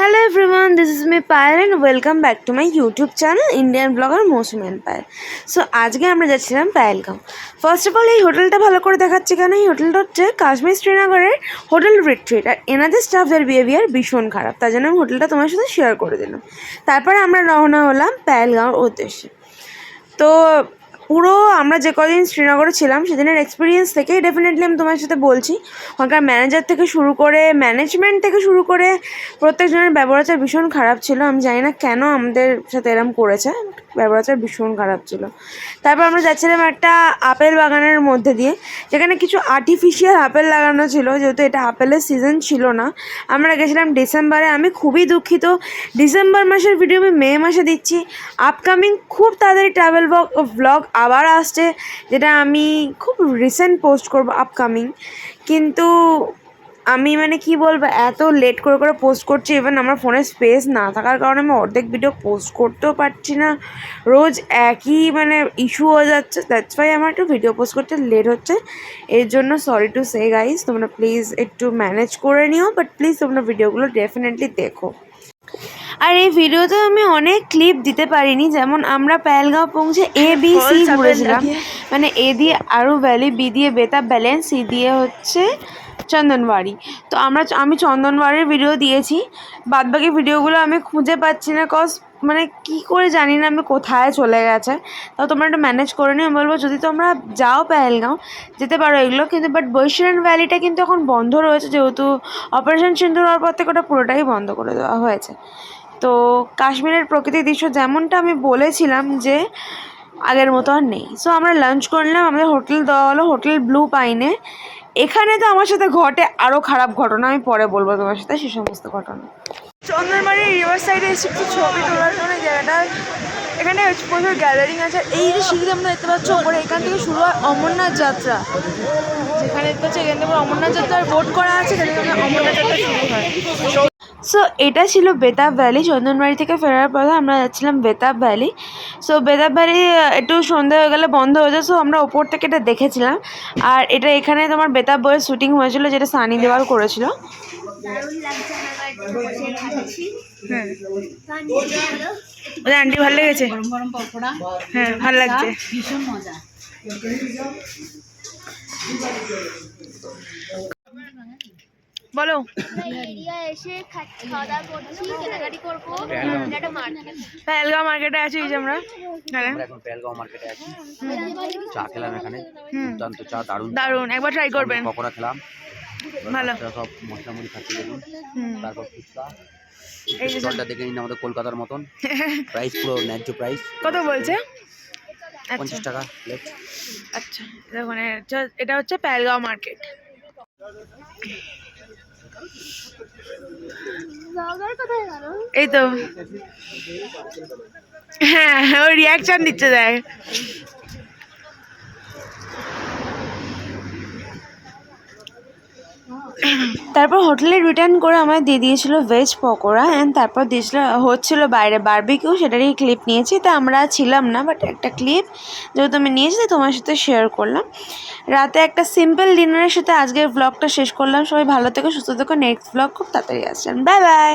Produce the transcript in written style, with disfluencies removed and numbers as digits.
Hello everyone, this is me Payal and welcome back to my YouTube channel Indian Blogger Mosum Empire. So আজকে আমরা যাচ্ছিলাম Pahalgam. First of all এই হোটেলটা ভালো করে দেখাচ্ছি কেন, এই হোটেলটা হচ্ছে কাশ্মীর শ্রীনগরের হোটেল রিট্রিট, আর এনাদের স্টাফদের বিহেভিয়ার ভীষণ খারাপ, তার জন্য আমি হোটেলটা তোমার সাথে শেয়ার করে দিলাম। তারপরে আমরা রওনা হলাম পেহেলগাঁওর উদ্দেশ্যে। তো পুরো আমরা যে কদিন শ্রীনগরে ছিলাম সেদিনের এক্সপিরিয়েন্স থেকেই ডেফিনেটলি আমি তোমার সাথে বলছি, ওখানকার ম্যানেজার থেকে শুরু করে ম্যানেজমেন্ট থেকে শুরু করে প্রত্যেকজনের ব্যবহার ভীষণ খারাপ ছিল। আমি জানি না কেন আমাদের সাথে এরম করেছে, ব্যবহার ভীষণ খারাপ ছিল। তারপর আমরা যাচ্ছিলাম একটা আপেল বাগানের মধ্যে দিয়ে, যেখানে কিছু আর্টিফিশিয়াল আপেল লাগানো ছিল, যেহেতু এটা আপেলের সিজন ছিল না। আমরা গেছিলাম ডিসেম্বরে। আমি খুবই দুঃখিত, ডিসেম্বর মাসের ভিডিও আমি মে মাসে দিচ্ছি। আপকামিং খুব তাড়াতাড়ি ট্রাভেল ব্লগ আবার আসছে, যেটা আমি খুব রিসেন্ট পোস্ট করব আপকামিং। কিন্তু আমি কি বলবো, এত লেট করে পোস্ট করছি, ইভেন আমার ফোনে স্পেস না থাকার কারণে আমি অর্ধেক ভিডিও পোস্ট করতেও পারছি না। রোজ একই ইস্যু হয়ে যাচ্ছে, দ্যাটস ওয়াই আমার একটু ভিডিও পোস্ট করতে লেট হচ্ছে। এর জন্য সরি টু সে গাইস, তোমরা প্লিজ একটু ম্যানেজ করে নিও, বাট প্লিজ তোমরা ভিডিওগুলো ডেফিনেটলি দেখো। আর এই ভিডিওতে আমি অনেক ক্লিপ দিতে পারিনি, যেমন আমরা পেহেলগাঁও পৌঁছে ABC ঘুরেছিলাম, এ দিয়ে আরু ভ্যালি, বি দিয়ে বেতাব ভ্যালি, সি দিয়ে হচ্ছে চন্দনবাড়ি। তো আমি চন্দনবাড়ির ভিডিও দিয়েছি, বাদবাকি ভিডিওগুলো আমি খুঁজে পাচ্ছি না, কী করে জানি না আমি কোথায় চলে গেছে। তাও তোমরা একটু ম্যানেজ করে নিও। বলবো যদি তোমরা যাও পেহেলগাঁও যেতে পারো এগুলো, কিন্তু বাট বৈশিষ্ট্য ভ্যালিটা কিন্তু এখন বন্ধ রয়েছে, যেহেতু অপারেশন সিন্দুর হওয়ার পর থেকে ওটা পুরোটাই বন্ধ করে দেওয়া হয়েছে। তো কাশ্মীরের প্রকৃতির দৃশ্য যেমনটা আমি বলেছিলাম যে আগের মতো আর নেই। সো আমরা লাঞ্চ করলাম, আমাদের হোটেল দেওয়া হলো হোটেল ব্লু পাইনে। এখানে তো আমার সাথে ঘটে আরও খারাপ ঘটনা, আমি পরে বলবো তোমার সাথে সে সমস্ত ঘটনা। চন্দনবাড়ির রিভার সাইডে এসে একটু ছবি তোলার জন্য জায়গাটা, এখানে প্রচুর গ্যালারিং আছে। এই যে সিঁড়ি আমরা দেখতে পাচ্ছ ওপরে, এখান থেকে শুরু হয় অমরনাথ যাত্রা, যেখানে দেখতে পাচ্ছি এখান থেকে অমরনাথ যাত্রার বোট করা আছে, যেখানে অমরনাথ যাত্রা শুরু হয়। সো এটা ছিল বেতাব ভ্যালি। চন্দনবাড়ি থেকে ফেরার পথে আমরা যাচ্ছিলাম Betaab valley. So Betaab valley একটু সন্ধ্যা হয়ে গেলে বন্ধ হয়ে যায়, সো আমরা ওপর থেকে এটা দেখেছিলাম। আর এটা এখানে তোমার বেতাব বইয়ের শ্যুটিং হয়েছিল, যেটা সানি দেওয়াল করেছিল। হ্যাঁ আন্টি ভালো লেগেছে, হ্যাঁ ভালো লাগছে, ভীষণ মজা। বলো পেহেলগাঁও মার্কেটে আছি, এই যে আমরা এখন পেহেলগাঁও মার্কেটে আছি। চা খেলাম এখানে, দুর্দান্ত চা, দারুণ, একবার ট্রাই করবেন। পকোড়া খেলাম, ভালো সব মশলা মুড়ি খাচ্ছি দেখুন। তারপর ফুচকা, এই স্টলটা দেখে নিন, আমাদের কলকাতার মতন প্রাইস, পুরো ন্যায্য প্রাইস। কত বলছে? 50 টাকা প্লেট। আচ্ছা দেখুন, এটা হচ্ছে পেহেলগাঁও মার্কেট। এই তো হ্যাঁ, ওই রিয়াকশন দিচ্ছে দেখ। তারপর হোটেলে রিটার্ন করে আমায় দিয়ে দিয়েছিল ভেজ পকোড়া, অ্যান্ড তারপর হচ্ছিল বাইরে বারবিকিউ, সেটারই ক্লিপ নিয়েছি। তা আমরা ছিলাম না, বাট একটা ক্লিপ যেহেতু আমি নিয়েছি তোমার সাথে শেয়ার করলাম। রাতে একটা সিম্পল ডিনারের সাথে আজকের ব্লগটা শেষ করলাম। সবাই ভালো থেকো, সুস্থ থেকো, নেক্সট ব্লগ খুব তাড়াতাড়ি আসছেন। Bye bye.